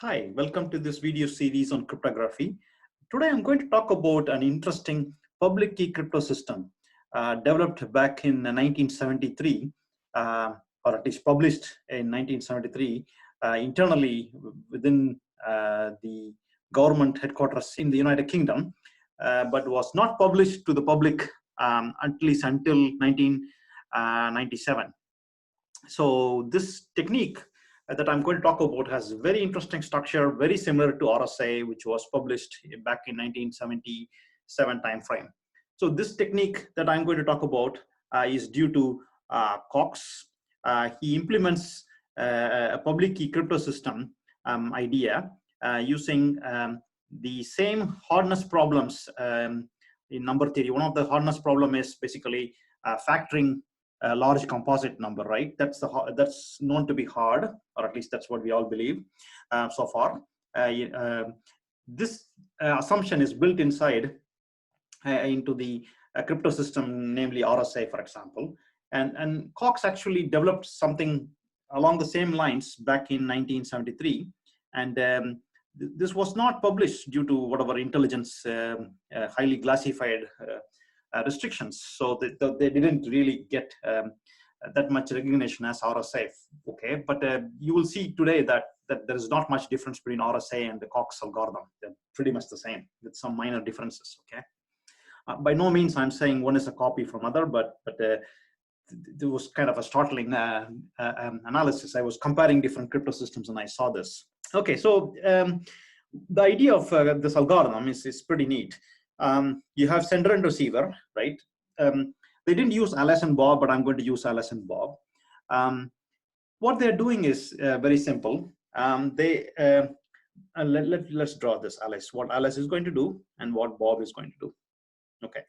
Hi, welcome to this video series on cryptography. Today I'm going to talk about an interesting public key crypto system developed back in 1973, or at least published in 1973 internally within the government headquarters in the United Kingdom, but was not published to the public at least until 1997. So this technique that I'm going to talk about has very interesting structure, very similar to RSA, which was published back in 1977 timeframe. So this technique that I'm going to talk about is due to Cox. He implements a public key crypto system idea using the same hardness problems in number theory. One of the hardness problem is basically factoring a large composite number, right? That's known to be hard, or at least that's what we all believe so far. This assumption is built inside into the crypto system, namely RSA, for example. And Cox actually developed something along the same lines back in 1973, and this was not published due to whatever intelligence highly classified restrictions, so they didn't really get that much recognition as RSA. Okay, but you will see today that there is not much difference between RSA and the Cox algorithm. They're pretty much the same with some minor differences. Okay, by no means I'm saying one is a copy from other, but there was kind of a startling analysis. I was comparing different crypto systems and I saw this. Okay, so the idea of this algorithm is pretty neat. You have sender and receiver, right? They didn't use Alice and Bob, but I'm going to use Alice and Bob. What they're doing is very simple. Let's draw this Alice. What Alice is going to do and what Bob is going to do. Okay,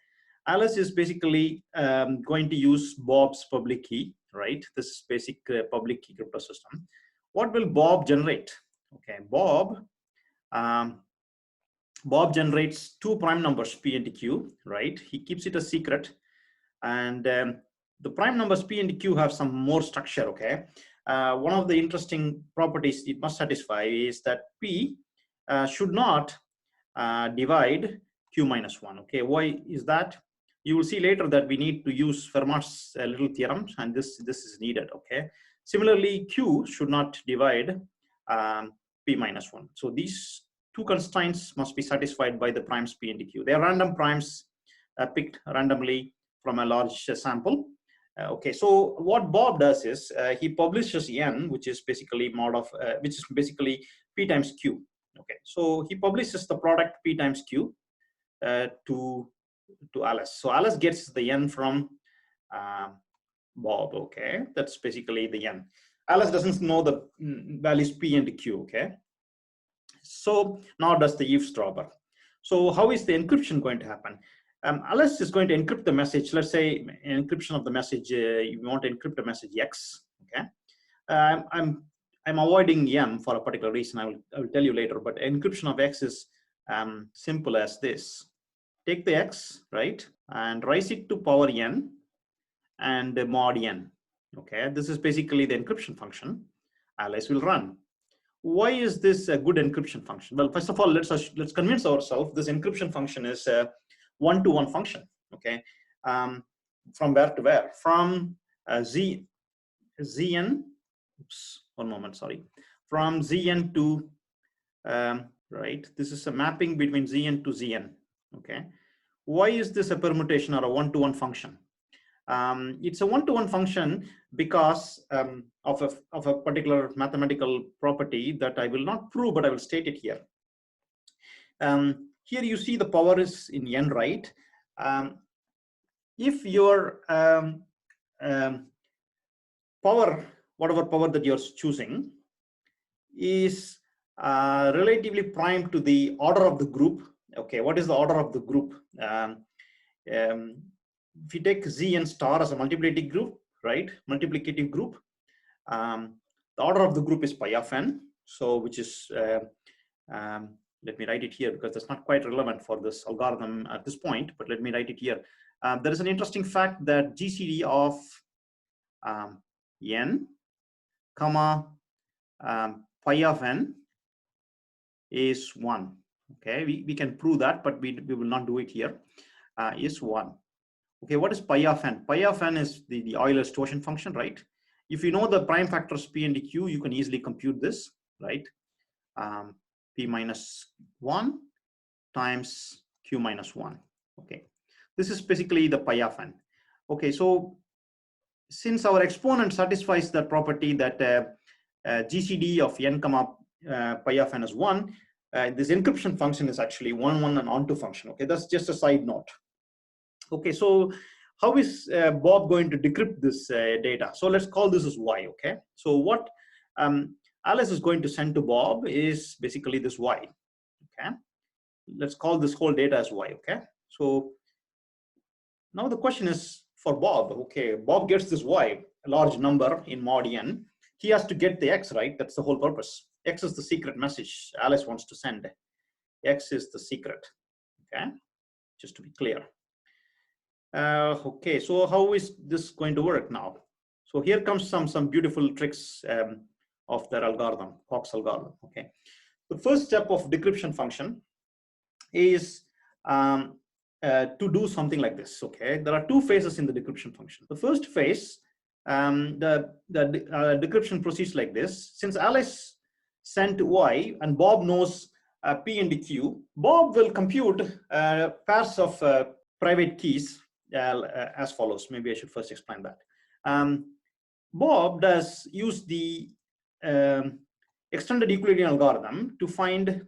Alice is basically going to use Bob's public key, right? This is basic public key crypto system. What will Bob generate? Okay, Bob generates two prime numbers, P and Q, right? He keeps it a secret. And the prime numbers P and Q have some more structure, okay? One of the interesting properties it must satisfy is that P should not divide Q minus 1, okay? Why is that? You will see later that we need to use Fermat's little theorem, and this is needed, okay? Similarly, Q should not divide P minus 1. So these two constraints must be satisfied by the primes P and Q. They are random primes picked randomly from a large sample. Okay, so what Bob does is he publishes n, which is basically P times Q. Okay, so he publishes the product P times Q to Alice. So Alice gets the n from Bob. Okay, that's basically the n. Alice doesn't know the values P and Q. Okay. So now does the eavesdropper. So how is the encryption going to happen? Alice is going to encrypt the message. Let's say encryption of the message. You want to encrypt a message X. Okay. I'm avoiding M for a particular reason. I will tell you later. But encryption of X is simple as this: take the X, right, and raise it to power n and mod n. Okay. This is basically the encryption function Alice will run. Why is this a good encryption function? Well, first of all, let's convince ourselves this encryption function is a one-to-one function. Okay, from where to where? From Zn. Oops, one moment. Sorry, from Zn to right. This is a mapping between Zn to Zn. Okay, why is this a permutation or a one-to-one function? It's a one-to-one function because of a particular mathematical property that I will not prove, but I will state it here. Here you see the power is in n, right? If your power, whatever power that you're choosing, is relatively prime to the order of the group. Okay, what is the order of the group? If you take Zn star as a multiplicative group, right? Multiplicative group, the order of the group is pi of n. So which is, let me write it here because that's not quite relevant for this algorithm at this point, but let me write it here. There is an interesting fact that GCD of n, comma, pi of n is 1. Okay, we can prove that, but we will not do it here. Is 1. Okay, what is pi of n? Pi of n is the Euler's torsion function, right? If you know the prime factors p and q, you can easily compute this, right? P minus 1 times q minus 1. Okay, this is basically the pi of n. Okay, so since our exponent satisfies that property that GCD of n comma pi of n is 1, this encryption function is actually 1, 1 and onto function. Okay, that's just a side note. Okay, so how is Bob going to decrypt this data? So let's call this as y. Okay, so what Alice is going to send to Bob is basically this y. Okay, let's call this whole data as y. Okay, so now the question is for Bob. Okay, Bob gets this y, a large number in mod n. He has to get the x, right? That's the whole purpose. X is the secret message Alice wants to send. X is the secret. Okay, just to be clear. Okay, so how is this going to work now? So here comes some beautiful tricks of their algorithm, Cox algorithm. Okay, the first step of decryption function is to do something like this. Okay, there are 2 phases in the decryption function. The first phase, the decryption proceeds like this. Since Alice sent y and Bob knows p and q, Bob will compute pairs of private keys as follows. Maybe I should first explain that. Bob does use the extended Euclidean algorithm to find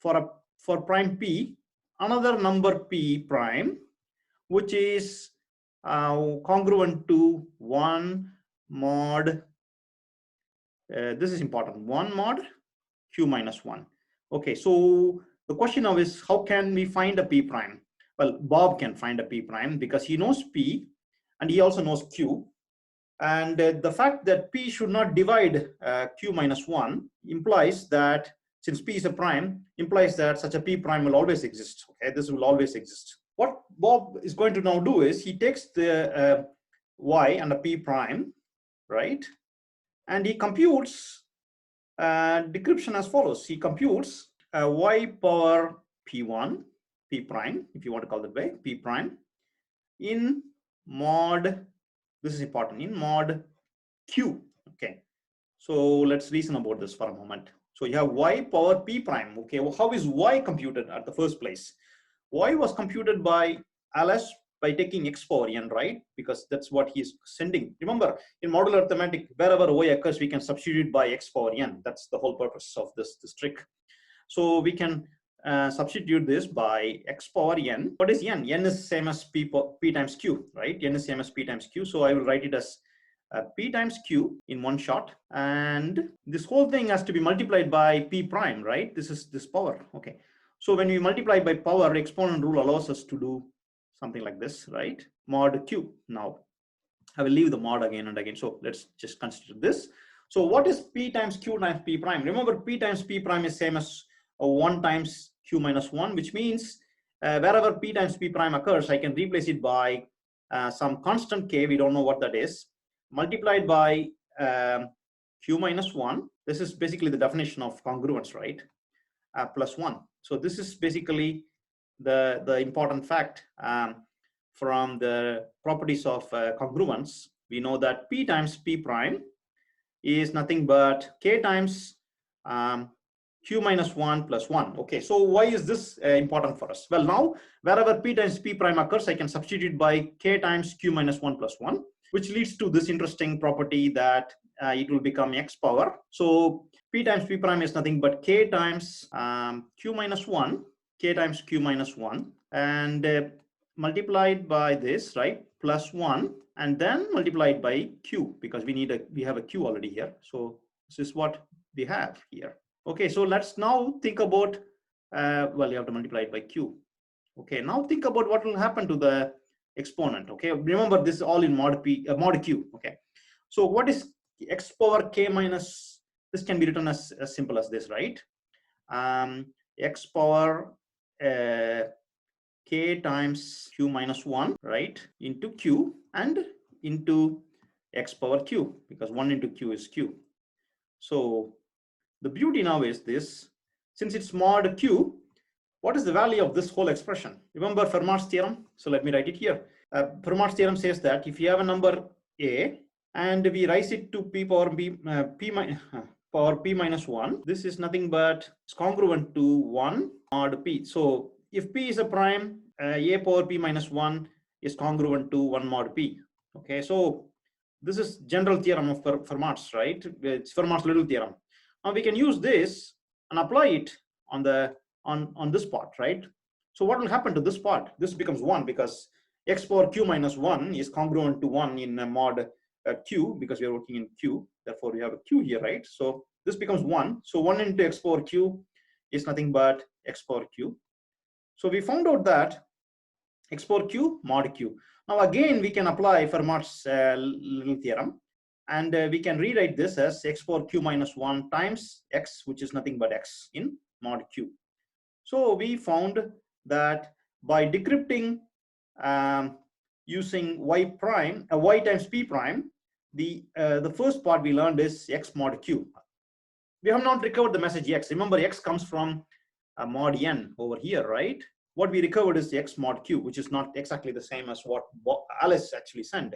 for prime p another number p prime, which is congruent to 1 mod. This is important. 1 mod q minus 1. Okay, so the question now is, how can we find a p prime? Well, Bob can find a p prime because he knows p and he also knows q. And the fact that p should not divide q minus 1 implies that, since p is a prime, implies that such a p prime will always exist. Okay, this will always exist. What Bob is going to now do is he takes the y and a p prime, right? And he computes decryption as follows. He computes y power p1, p prime, if you want to call it that way, p prime, in mod, this is important, in mod q. Okay, so let's reason about this for a moment. So you have y power p prime. Okay, well, how is y computed at the first place? Y was computed by Alice by taking x power n, right? Because that's what he's sending. Remember, in modular arithmetic, wherever y occurs, we can substitute by x power n. That's the whole purpose of this trick. So we can substitute this by x power n. What is n? N is same as p times q, right? N is same as p times q. So I will write it as p times q in one shot, and this whole thing has to be multiplied by p prime, right? This is this power. Okay, so when we multiply by power, exponent rule allows us to do something like this, right? Mod q. Now I will leave the mod again and again, so let's just consider this. So what is p times q times p prime? Remember, p times p prime is same as 1 times q minus 1, which means wherever p times p prime occurs, I can replace it by some constant k, we don't know what that is, multiplied by q minus 1. This is basically the definition of congruence, right? Plus 1. So this is basically the important fact from the properties of congruence. We know that p times p prime is nothing but k times q minus 1 plus 1. Okay, so why is this important for us? Well, now wherever p times p prime occurs, I can substitute by k times q minus 1 plus 1, which leads to this interesting property that it will become x power. So p times p prime is nothing but k times q minus 1, k times q minus 1, and multiplied by this, right, plus 1, and then multiplied by q, because we have a q already here. So this is what we have here. Okay, so let's now think about, well, you have to multiply it by q. Okay, now think about what will happen to the exponent. Okay, remember this is all in mod q. Okay, so what is x power k minus, this can be written as simple as this, right? X power k times q minus 1, right, into q and into x power q, because 1 into q is q. So the beauty now is this, since it's mod q, what is the value of this whole expression? Remember Fermat's theorem? So let me write it here. Fermat's theorem says that if you have a number a and we raise it to p power p minus 1, this is nothing but it's congruent to 1 mod p. So if p is a prime, a power p minus 1 is congruent to 1 mod p. Okay, so this is general theorem of Fermat's, right? It's Fermat's little theorem. Now we can use this and apply it on the on this part, right? So what will happen to this part? This becomes 1 because x power q minus 1 is congruent to 1 in mod q, because we are working in q. Therefore, we have a q here, right? So this becomes 1. So 1 into x power q is nothing but x power q. So we found out that x power q mod q. Now again, we can apply Fermat's little theorem, and we can rewrite this as x power q minus 1 times x, which is nothing but x in mod q. So we found that by decrypting using y times p prime, the first part we learned is x mod q. We have not recovered the message x. Remember, x comes from mod n over here, right? What we recovered is x mod q, which is not exactly the same as what Alice actually sent.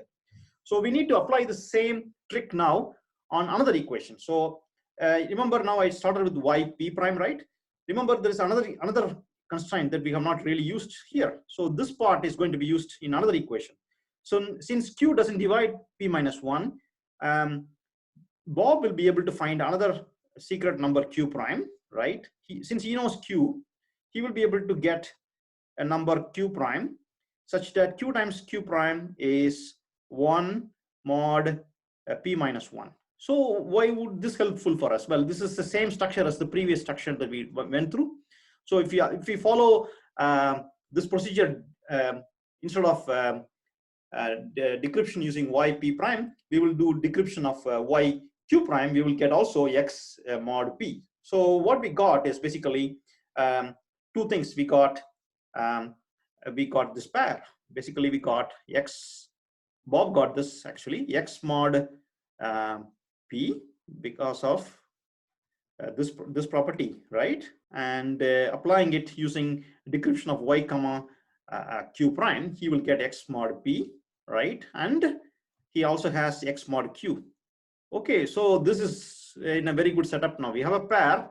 So we need to apply the same trick now on another equation. So remember, now I started with y p prime, right? Remember, there is another constraint that we have not really used here. So this part is going to be used in another equation. So since q doesn't divide p minus 1, Bob will be able to find another secret number q prime, right? Since he knows q, he will be able to get a number q prime such that q times q prime is 1 mod p minus 1. So why would this helpful for us? Well, this is the same structure as the previous structure that we went through. So if we follow this procedure, instead of decryption using y p prime, we will do decryption of y q prime. We will get also x mod p. So what we got is basically two things. We got this pair. Basically, we got x. Bob got this actually, x mod p, because of this property, right? And applying it using decryption of y comma q prime, he will get x mod p, right? And he also has x mod q. Okay, so this is in a very good setup now. We have a pair.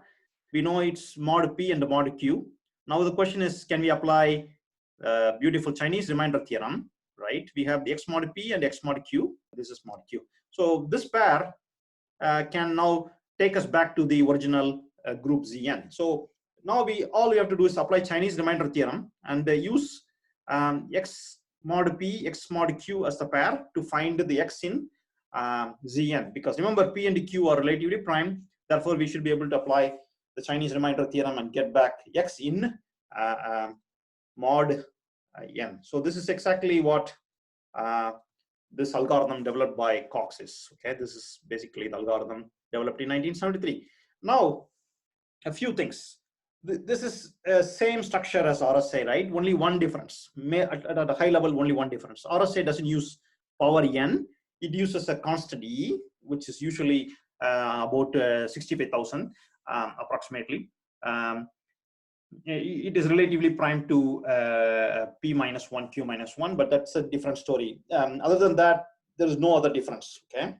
We know it's mod p and mod q. Now the question is, can we apply beautiful Chinese remainder theorem, right? We have the x mod p and x mod q. This is mod q. So this pair can now take us back to the original group Zn. So now all we have to do is apply Chinese remainder theorem and use x mod p, x mod q as the pair to find the x in Zn. Because remember, p and q are relatively prime. Therefore, we should be able to apply the Chinese remainder theorem and get back x in mod n. So this is exactly what this algorithm developed by Cox is. Okay, this is basically the algorithm developed in 1973. Now, a few things. This is same structure as RSA, right? Only one difference. At a high level, only one difference. RSA doesn't use power n. It uses a constant e, which is usually about 65,000 approximately. It is relatively prime to p minus 1, q minus 1, but that's a different story. Other than that, there is no other difference. Okay,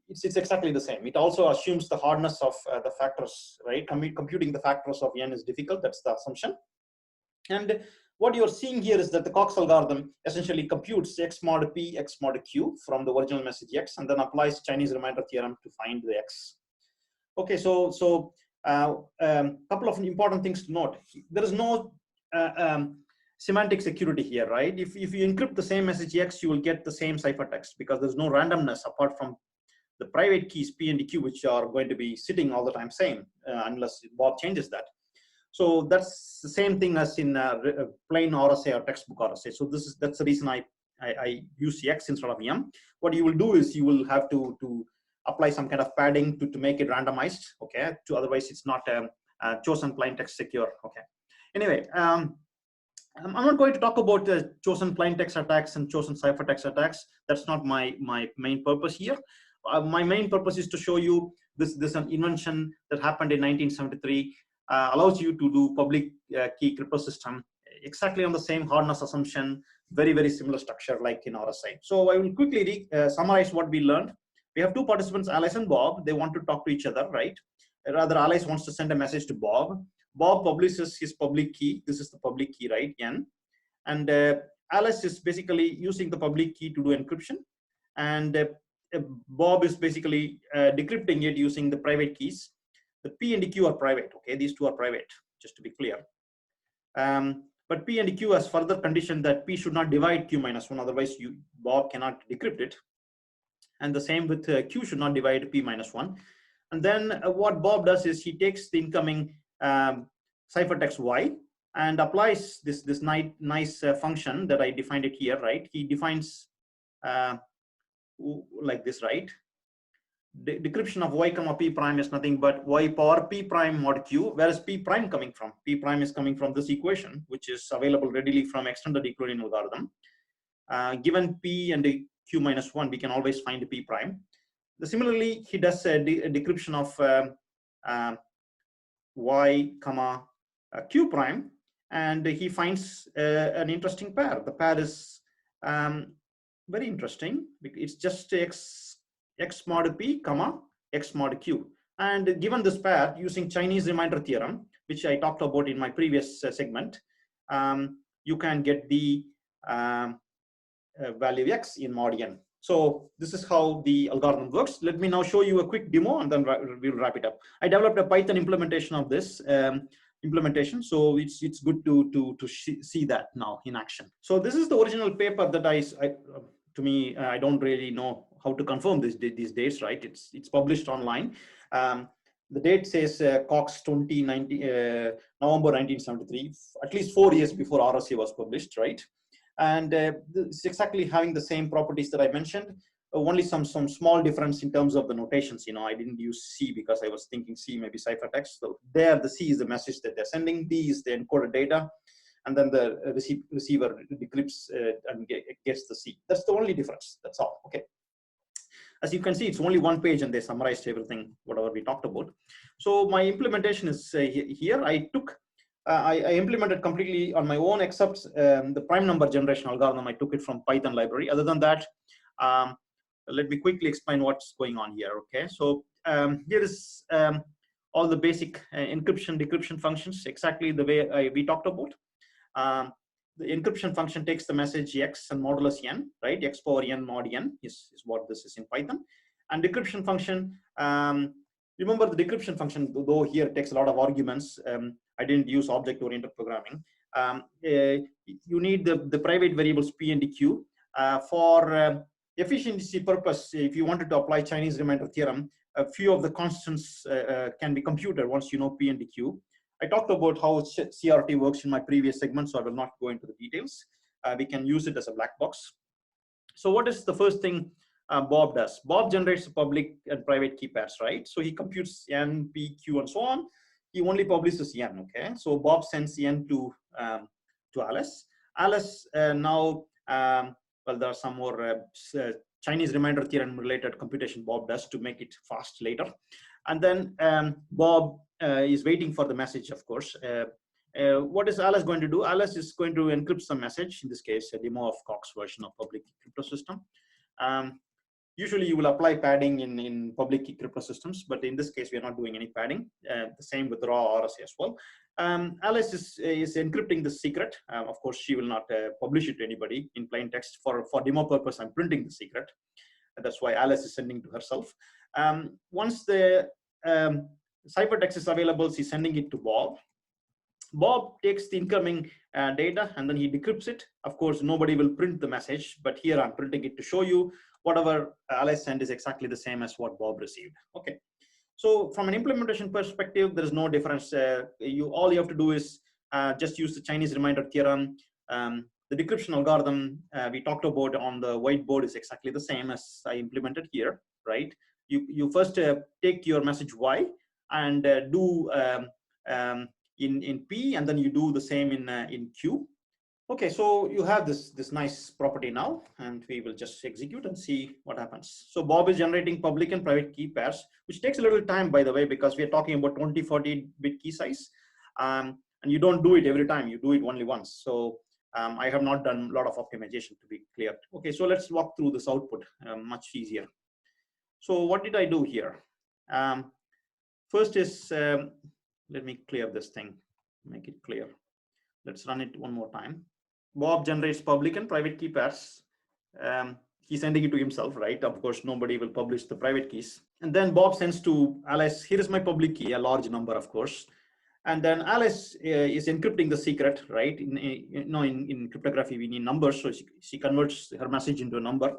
it's exactly the same. It also assumes the hardness of the factors, right? Computing the factors of n is difficult. That's the assumption. And what you're seeing here is that the Cox algorithm essentially computes x mod p, x mod q from the original message x, and then applies Chinese remainder theorem to find the x. Okay, so couple of important things to note. There is no semantic security here, right? If you encrypt the same message x, you will get the same ciphertext, because there's no randomness apart from the private keys p and q, which are going to be sitting all the time same, unless Bob changes that. So that's the same thing as in plain RSA or textbook RSA. So that's the reason I use x instead of m. What you will do is you will have to apply some kind of padding to make it randomized. Okay, otherwise it's not chosen plain text secure. Okay. Anyway, I'm not going to talk about the chosen plain text attacks and chosen ciphertext attacks. That's not my main purpose here. My main purpose is to show you this an invention that happened in 1973, allows you to do public key crypto system exactly on the same hardness assumption, very similar structure like in RSA. So I will quickly summarize what we learned. We have two participants, Alice and Bob. They want to talk to each other, right? Rather, Alice wants to send a message to Bob. Bob publishes his public key. This is the public key, right? N. And Alice is basically using the public key to do encryption. And Bob is basically decrypting it using the private keys. The P and the Q are private, okay? These two are private, just to be clear. But P and Q has further conditioned that P should not divide Q minus 1, otherwise Bob cannot decrypt it. And the same with Q should not divide P minus 1. And then what Bob does is he takes the incoming ciphertext Y and applies this nice function that I defined it here, right? He defines like this, right? Decryption of Y comma P prime is nothing but Y power P prime mod Q. Where is P prime coming from? P prime is coming from this equation, which is available readily from extended Decryption algorithm. Given P and Q minus 1, we can always find P prime. Similarly, he does a decryption of Y comma Q prime, and he finds an interesting pair. The pair is very interesting. It's just x mod P comma x mod Q. And given this pair, using Chinese remainder theorem, which I talked about in my previous segment, you can get the value x in mod n. So this is how the algorithm works. Let me now show you a quick demo, and then we'll wrap it up. I developed a Python implementation of this implementation, so it's good to see that now in action. So this is the original paper that to me, I don't really know how to confirm these dates, right? It's published online. The date says Cox 2090, November 1973, at least 4 years before RSA was published, right? And it's exactly having the same properties that I mentioned, only some small difference in terms of the notations. You know, I didn't use C because I was thinking C maybe ciphertext. So there, the C is the message that they're sending, D is the encoded data, and then the receiver decrypts and gets the C. That's the only difference. That's all. Okay. As you can see, it's only one page, and they summarized everything, whatever we talked about. So my implementation is here. I implemented completely on my own, except the prime number generation algorithm. I took it from Python library. Other than that, let me quickly explain what's going on here. Okay, so here is all the basic encryption, decryption functions, exactly the way we talked about. The encryption function takes the message x and modulus n, right? X power n mod n is what this is in Python. And decryption function, remember the decryption function, though here it takes a lot of arguments. I didn't use object-oriented programming. You need the private variables P and Q. For efficiency purpose, if you wanted to apply Chinese remainder theorem, a few of the constants can be computed once you know P and Q. I talked about how CRT works in my previous segment, so I will not go into the details. We can use it as a black box. So what is the first thing Bob does? Bob generates public and private key pairs, right? So he computes N, P, Q, and so on. He only publishes N, okay? So Bob sends N to Alice. Alice now, well, there are some more Chinese remainder theorem related computation Bob does to make it fast later. And then Bob is waiting for the message, of course. What is Alice going to do? Alice is going to encrypt some message, in this case, a demo of Cox version of public key crypto system. Usually you will apply padding in public key crypto systems, but in this case, we are not doing any padding. The same with raw RSA as well. Alice is encrypting the secret. Of course, she will not publish it to anybody in plain text. For demo purpose, I'm printing the secret. That's why Alice is sending to herself. Once the ciphertext is available, she's sending it to Bob. Bob takes the incoming data and then he decrypts it. Of course, nobody will print the message, but here I'm printing it to show you whatever Alice sent is exactly the same as what Bob received. Okay. So from an implementation perspective, there is no difference. All you have to do is just use the Chinese remainder theorem. The decryption algorithm we talked about on the whiteboard is exactly the same as I implemented here, right? You first take your message Y and do in P, and then you do the same in Q. Okay, so you have this nice property now, and we will just execute and see what happens. So Bob is generating public and private key pairs, which takes a little time, by the way, because we are talking about 2040-bit key size, and you don't do it every time. You do it only once. So I have not done a lot of optimization, to be clear. Okay, so let's walk through this output, much easier. So what did I do here? First is, let me clear this thing, make it clear. Let's run it one more time. Bob generates public and private key pairs. He's sending it to himself, right? Of course, nobody will publish the private keys. And then Bob sends to Alice, here is my public key, a large number, of course. And then Alice is encrypting the secret, right? In cryptography, we need numbers. So she converts her message into a number.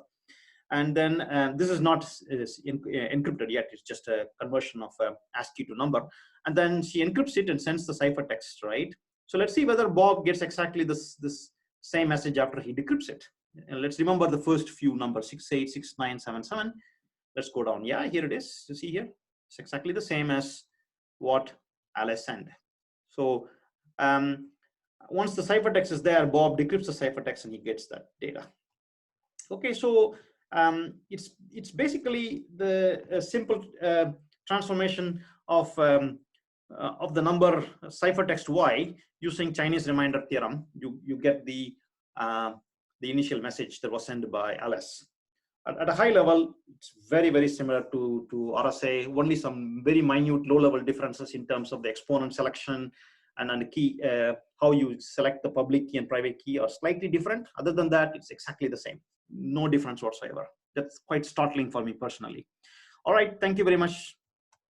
And then this is not encrypted yet. It's just a conversion of ASCII to number. And then she encrypts it and sends the ciphertext, right? So let's see whether Bob gets exactly this same message after he decrypts it. And let's remember the first few numbers, 686977. Let's go down. Yeah, here it is. You see here, it's exactly the same as what Alice sent. So once the ciphertext is there, Bob decrypts the ciphertext and he gets that data. Okay, so it's basically the simple transformation of the number ciphertext y using Chinese reminder theorem. You get the initial message that was sent by Alice. At a high level, it's very, very similar to RSA, only some very minute low-level differences in terms of the exponent selection and the key, how you select the public key and private key are slightly different. Other than that, it's exactly the same. No difference whatsoever. That's quite startling for me personally. All right, thank you very much.